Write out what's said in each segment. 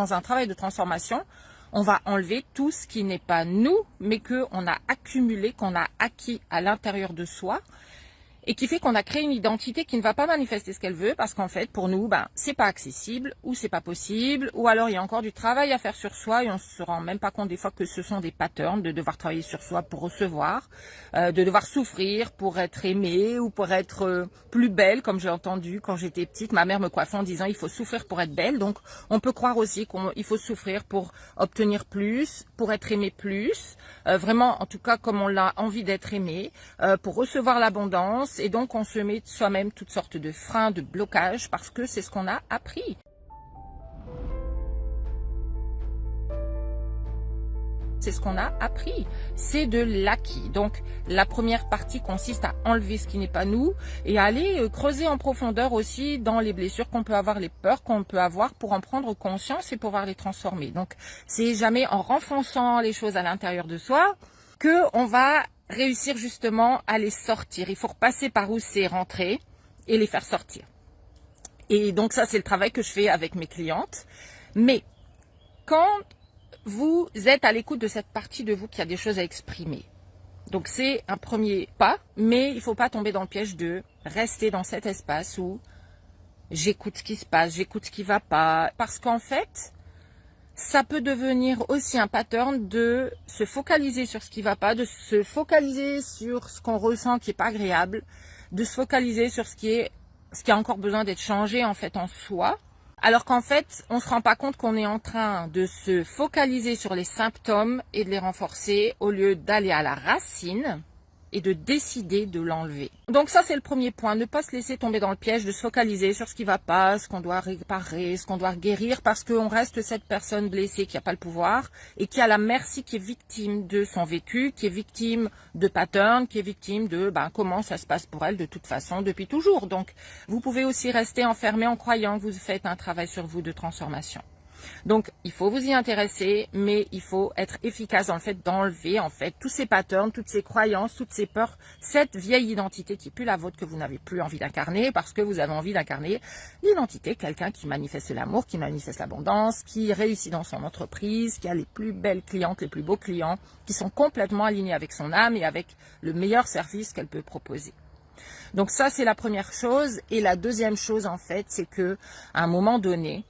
dans un travail de transformation, on va enlever tout ce qui n'est pas nous, mais qu'on a accumulé, qu'on a acquis à l'intérieur de soi, et qui fait qu'on a créé une identité qui ne va pas manifester ce qu'elle veut, parce qu'en fait, pour nous, c'est pas accessible, ou c'est pas possible, ou alors il y a encore du travail à faire sur soi, et on se rend même pas compte des fois que ce sont des patterns, de devoir travailler sur soi pour recevoir, de devoir souffrir pour être aimé, ou pour être plus belle, comme j'ai entendu quand j'étais petite, ma mère me coiffait en disant il faut souffrir pour être belle, donc on peut croire aussi qu'il faut souffrir pour obtenir plus, pour être aimé plus, vraiment, en tout cas, comme on l'a envie d'être aimé, pour recevoir l'abondance. Et donc, on se met soi-même toutes sortes de freins, de blocages, parce que c'est ce qu'on a appris. C'est ce qu'on a appris. C'est de l'acquis. Donc, la première partie consiste à enlever ce qui n'est pas nous et à aller creuser en profondeur aussi dans les blessures qu'on peut avoir, les peurs qu'on peut avoir pour en prendre conscience et pouvoir les transformer. Donc, c'est jamais en renfonçant les choses à l'intérieur de soi que on va réussir justement à les sortir. Il faut repasser par où c'est rentré et les faire sortir. Et donc ça, c'est le travail que je fais avec mes clientes. Mais quand vous êtes à l'écoute de cette partie de vous qui a des choses à exprimer, donc c'est un premier pas, mais il ne faut pas tomber dans le piège de rester dans cet espace où j'écoute ce qui se passe, j'écoute ce qui ne va pas. Parce qu'en fait, ça peut devenir aussi un pattern de se focaliser sur ce qui ne va pas, de se focaliser sur ce qu'on ressent qui n'est pas agréable, de se focaliser sur ce qui a encore besoin d'être changé en fait en soi. Alors qu'en fait, on ne se rend pas compte qu'on est en train de se focaliser sur les symptômes et de les renforcer au lieu d'aller à la racine et de décider de l'enlever. Donc ça, c'est le premier point, ne pas se laisser tomber dans le piège de se focaliser sur ce qui ne va pas, ce qu'on doit réparer, ce qu'on doit guérir, parce qu'on reste cette personne blessée qui n'a pas le pouvoir et qui a la merci, qui est victime de son vécu, qui est victime de patterns, qui est victime de comment ça se passe pour elle de toute façon depuis toujours. Donc vous pouvez aussi rester enfermé en croyant que vous faites un travail sur vous de transformation. Donc, il faut vous y intéresser, mais il faut être efficace dans le fait d'enlever, en fait, tous ces patterns, toutes ces croyances, toutes ces peurs, cette vieille identité qui est plus la vôtre, que vous n'avez plus envie d'incarner, parce que vous avez envie d'incarner l'identité, quelqu'un qui manifeste l'amour, qui manifeste l'abondance, qui réussit dans son entreprise, qui a les plus belles clientes, les plus beaux clients, qui sont complètement alignés avec son âme et avec le meilleur service qu'elle peut proposer. Donc ça, c'est la première chose. Et la deuxième chose, en fait, c'est que à un moment donné,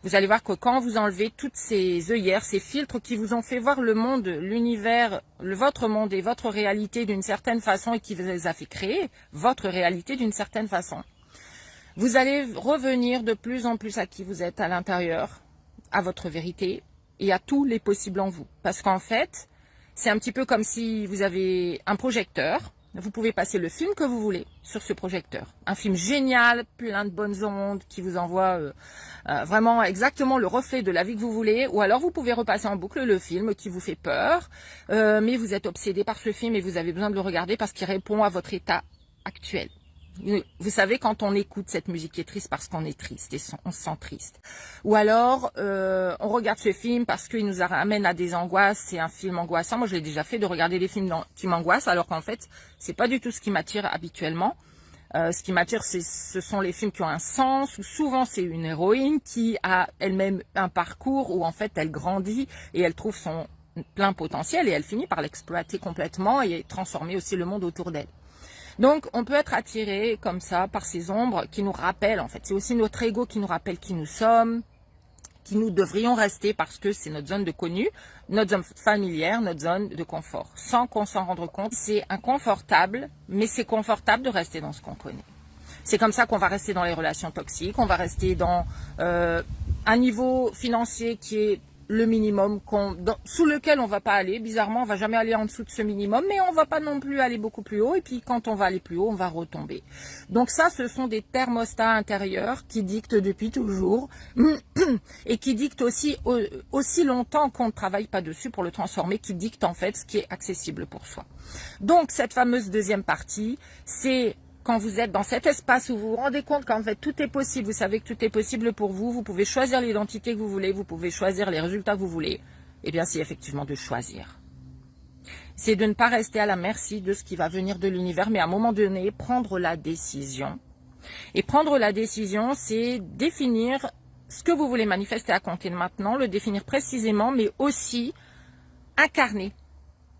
vous allez voir que quand vous enlevez toutes ces œillères, ces filtres qui vous ont fait voir le monde, l'univers, votre monde et votre réalité d'une certaine façon et qui vous a fait créer votre réalité d'une certaine façon, vous allez revenir de plus en plus à qui vous êtes à l'intérieur, à votre vérité et à tous les possibles en vous. Parce qu'en fait, c'est un petit peu comme si vous avez un projecteur. Vous pouvez passer le film que vous voulez sur ce projecteur. Un film génial, plein de bonnes ondes, qui vous envoie vraiment exactement le reflet de la vie que vous voulez. Ou alors vous pouvez repasser en boucle le film qui vous fait peur, mais vous êtes obsédé par ce film et vous avez besoin de le regarder parce qu'il répond à votre état actuel. Vous savez, quand on écoute cette musique qui est triste parce qu'on est triste et on se sent triste. Ou alors, on regarde ce film parce qu'il nous ramène à des angoisses, c'est un film angoissant. Moi, je l'ai déjà fait de regarder des films qui m'angoissent, alors qu'en fait, c'est pas du tout ce qui m'attire habituellement. Ce qui m'attire, ce sont les films qui ont un sens, où souvent c'est une héroïne qui a elle-même un parcours où en fait elle grandit et elle trouve son plein potentiel et elle finit par l'exploiter complètement et transformer aussi le monde autour d'elle. Donc, on peut être attiré comme ça par ces ombres qui nous rappellent, en fait, c'est aussi notre ego qui nous rappelle qui nous sommes, qui nous devrions rester parce que c'est notre zone de connu, notre zone familière, notre zone de confort. Sans qu'on s'en rende compte, c'est inconfortable, mais c'est confortable de rester dans ce qu'on connaît. C'est comme ça qu'on va rester dans les relations toxiques, on va rester dans un niveau financier qui est le minimum sous lequel on va pas aller. Bizarrement, on va jamais aller en dessous de ce minimum, mais on va pas non plus aller beaucoup plus haut. Et puis, quand on va aller plus haut, on va retomber. Donc ça, ce sont des thermostats intérieurs qui dictent depuis toujours et qui dictent aussi longtemps qu'on ne travaille pas dessus pour le transformer, qui dictent en fait ce qui est accessible pour soi. Donc, cette fameuse deuxième partie, c'est quand vous êtes dans cet espace où vous vous rendez compte qu'en fait tout est possible, vous savez que tout est possible pour vous, vous pouvez choisir l'identité que vous voulez, vous pouvez choisir les résultats que vous voulez, eh bien c'est effectivement de choisir. C'est de ne pas rester à la merci de ce qui va venir de l'univers, mais à un moment donné, prendre la décision. Et prendre la décision, c'est définir ce que vous voulez manifester à compter de maintenant, le définir précisément, mais aussi incarner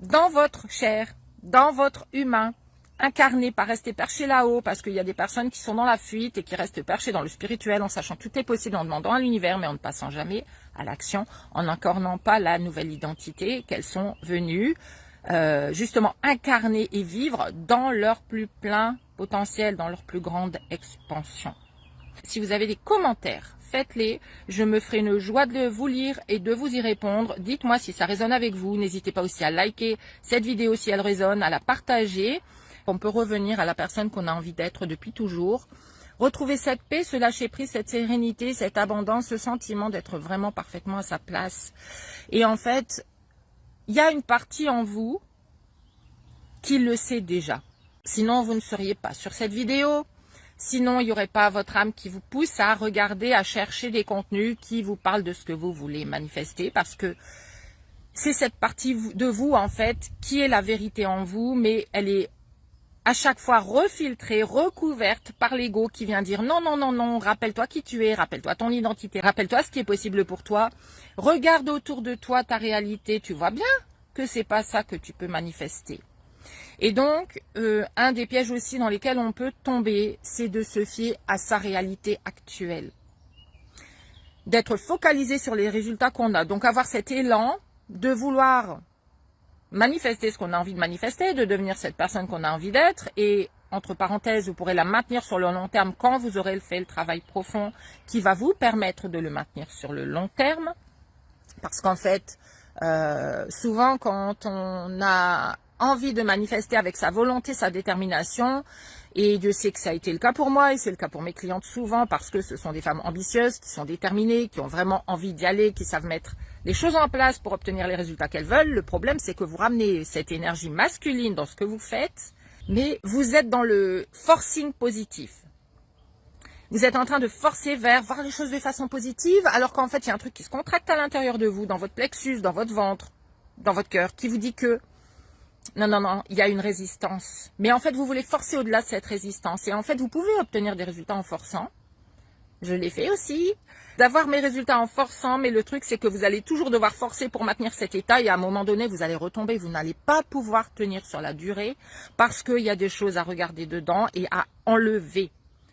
dans votre chair, dans votre humain, incarner, pas rester perché là-haut, parce qu'il y a des personnes qui sont dans la fuite et qui restent perchées dans le spirituel en sachant tout est possible, en demandant à l'univers, mais en ne passant jamais à l'action, en incarnant pas la nouvelle identité qu'elles sont venues justement incarner et vivre dans leur plus plein potentiel, dans leur plus grande expansion. Si vous avez des commentaires, faites-les. Je me ferai une joie de vous lire et de vous y répondre. Dites-moi si ça résonne avec vous. N'hésitez pas aussi à liker cette vidéo si elle résonne, à la partager. On peut revenir à la personne qu'on a envie d'être depuis toujours. Retrouver cette paix, ce lâcher-prise, cette sérénité, cette abondance, ce sentiment d'être vraiment parfaitement à sa place. Et en fait, il y a une partie en vous qui le sait déjà. Sinon, vous ne seriez pas sur cette vidéo. Sinon, il n'y aurait pas votre âme qui vous pousse à regarder, à chercher des contenus qui vous parlent de ce que vous voulez manifester. Parce que c'est cette partie de vous, en fait, qui est la vérité en vous, mais elle est à chaque fois refiltrée, recouverte par l'ego qui vient dire non, non, non, non, rappelle-toi qui tu es, rappelle-toi ton identité, rappelle-toi ce qui est possible pour toi. Regarde autour de toi ta réalité, tu vois bien que c'est pas ça que tu peux manifester. Et donc, un des pièges aussi dans lesquels on peut tomber, c'est de se fier à sa réalité actuelle. D'être focalisé sur les résultats qu'on a. Donc, avoir cet élan de vouloir manifester ce qu'on a envie de manifester, de devenir cette personne qu'on a envie d'être. Et, entre parenthèses, vous pourrez la maintenir sur le long terme quand vous aurez fait le travail profond qui va vous permettre de le maintenir sur le long terme. Parce qu'en fait, souvent, quand on a envie de manifester avec sa volonté, sa détermination, et Dieu sait que ça a été le cas pour moi, et c'est le cas pour mes clientes souvent, parce que ce sont des femmes ambitieuses, qui sont déterminées, qui ont vraiment envie d'y aller, qui savent mettre les choses en place pour obtenir les résultats qu'elles veulent. Le problème, c'est que vous ramenez cette énergie masculine dans ce que vous faites, mais vous êtes dans le forcing positif. Vous êtes en train de forcer vers voir les choses de façon positive, alors qu'en fait, il y a un truc qui se contracte à l'intérieur de vous, dans votre plexus, dans votre ventre, dans votre cœur, qui vous dit que non, non, non, il y a une résistance. Mais en fait, vous voulez forcer au-delà de cette résistance. Et en fait, vous pouvez obtenir des résultats en forçant. Je l'ai fait aussi. D'avoir mes résultats en forçant, mais le truc, c'est que vous allez toujours devoir forcer pour maintenir cet état. Et à un moment donné, vous allez retomber. Vous n'allez pas pouvoir tenir sur la durée parce qu'il y a des choses à regarder dedans et à enlever.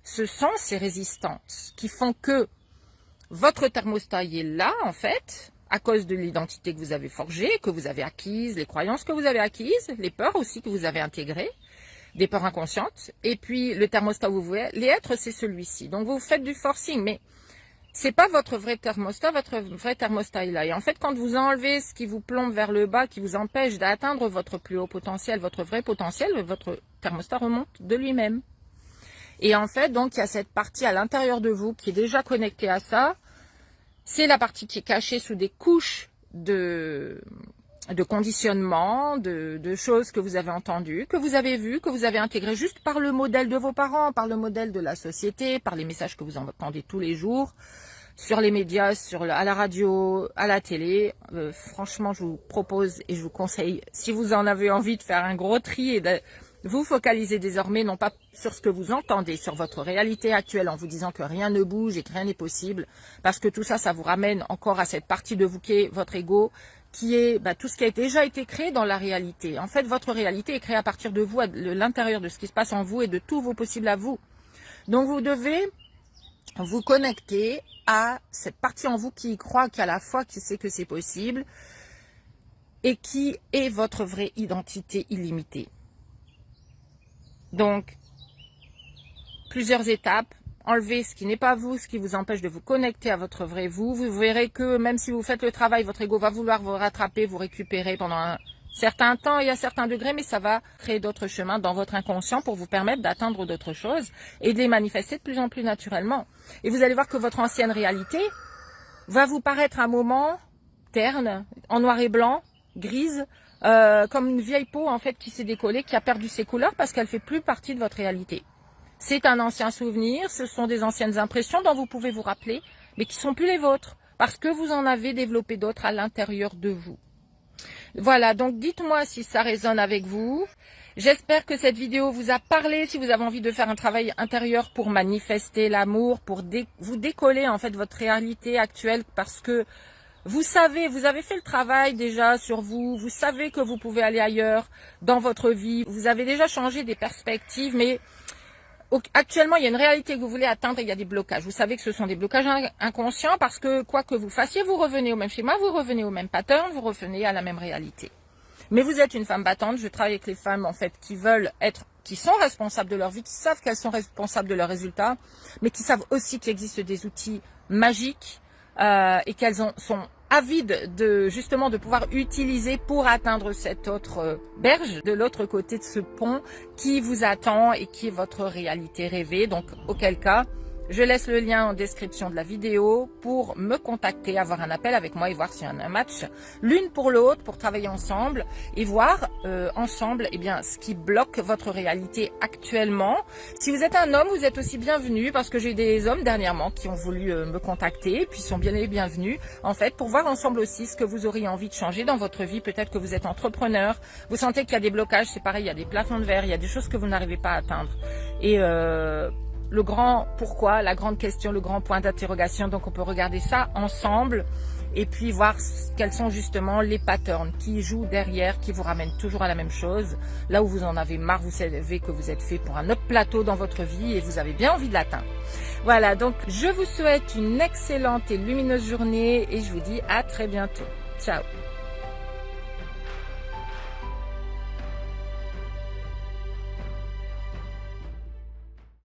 Ce sont ces résistances qui font que votre thermostat est là, en fait, à cause de l'identité que vous avez forgée, que vous avez acquise, les croyances que vous avez acquises, les peurs aussi que vous avez intégrées, des peurs inconscientes. Et puis, le thermostat où vous voulez être, c'est celui-ci. Donc, vous faites du forcing, mais c'est pas votre vrai thermostat est là. Et en fait, quand vous enlevez ce qui vous plombe vers le bas, qui vous empêche d'atteindre votre plus haut potentiel, votre vrai potentiel, votre thermostat remonte de lui-même. Et en fait, donc, il y a cette partie à l'intérieur de vous qui est déjà connectée à ça. C'est la partie qui est cachée sous des couches de conditionnement, de choses que vous avez entendues, que vous avez vues, que vous avez intégrées juste par le modèle de vos parents, par le modèle de la société, par les messages que vous entendez tous les jours, sur les médias, à la radio, à la télé. Franchement, je vous propose et je vous conseille, si vous en avez envie, de faire un gros tri et de vous focaliser désormais, non pas sur ce que vous entendez, sur votre réalité actuelle, en vous disant que rien ne bouge et que rien n'est possible, parce que tout ça, ça vous ramène encore à cette partie de vous qui est votre ego, qui est tout ce qui a déjà été créé dans la réalité. En fait, votre réalité est créée à partir de vous, de l'intérieur de ce qui se passe en vous et de tous vos possibles à vous. Donc, vous devez vous connecter à cette partie en vous qui y croit, qui à la fois qui sait que c'est possible et qui est votre vraie identité illimitée. Donc, plusieurs étapes. Enlevez ce qui n'est pas vous, ce qui vous empêche de vous connecter à votre vrai vous. Vous verrez que même si vous faites le travail, votre ego va vouloir vous rattraper, vous récupérer pendant un certain temps et à certains degrés, mais ça va créer d'autres chemins dans votre inconscient pour vous permettre d'atteindre d'autres choses et de les manifester de plus en plus naturellement. Et vous allez voir que votre ancienne réalité va vous paraître un moment terne, en noir et blanc, grise, comme une vieille peau en fait qui s'est décollée, qui a perdu ses couleurs parce qu'elle fait plus partie de votre réalité. C'est un ancien souvenir, ce sont des anciennes impressions dont vous pouvez vous rappeler, mais qui sont plus les vôtres, parce que vous en avez développé d'autres à l'intérieur de vous. Voilà, donc dites-moi si ça résonne avec vous. J'espère que cette vidéo vous a parlé. Si vous avez envie de faire un travail intérieur pour manifester l'amour, pour vous décoller en fait de votre réalité actuelle, parce que vous savez, vous avez fait le travail déjà sur vous, vous savez que vous pouvez aller ailleurs dans votre vie, vous avez déjà changé des perspectives, mais actuellement il y a une réalité que vous voulez atteindre et il y a des blocages. Vous savez que ce sont des blocages inconscients parce que quoi que vous fassiez, vous revenez au même schéma, vous revenez au même pattern, vous revenez à la même réalité. Mais vous êtes une femme battante, je travaille avec les femmes en fait qui veulent être, qui sont responsables de leur vie, qui savent qu'elles sont responsables de leurs résultats, mais qui savent aussi qu'il existe des outils magiques et qu'elles sont avides de justement de pouvoir utiliser pour atteindre cette autre berge, de l'autre côté de ce pont qui vous attend et qui est votre réalité rêvée. Donc auquel cas, je laisse le lien en description de la vidéo pour me contacter, avoir un appel avec moi et voir s'il y a un match l'une pour l'autre, pour travailler ensemble et voir ensemble eh bien, ce qui bloque votre réalité actuellement. Si vous êtes un homme, vous êtes aussi bienvenu parce que j'ai des hommes dernièrement qui ont voulu me contacter et puis sont bien les bienvenus en fait pour voir ensemble aussi ce que vous auriez envie de changer dans votre vie. Peut-être que vous êtes entrepreneur, vous sentez qu'il y a des blocages, c'est pareil, il y a des plafonds de verre, il y a des choses que vous n'arrivez pas à atteindre. Et le grand pourquoi, la grande question, le grand point d'interrogation. Donc on peut regarder ça ensemble et puis voir quels sont justement les patterns qui jouent derrière, qui vous ramènent toujours à la même chose. Là où vous en avez marre, vous savez que vous êtes fait pour un autre plateau dans votre vie et vous avez bien envie de l'atteindre. Voilà, donc je vous souhaite une excellente et lumineuse journée et je vous dis à très bientôt. Ciao.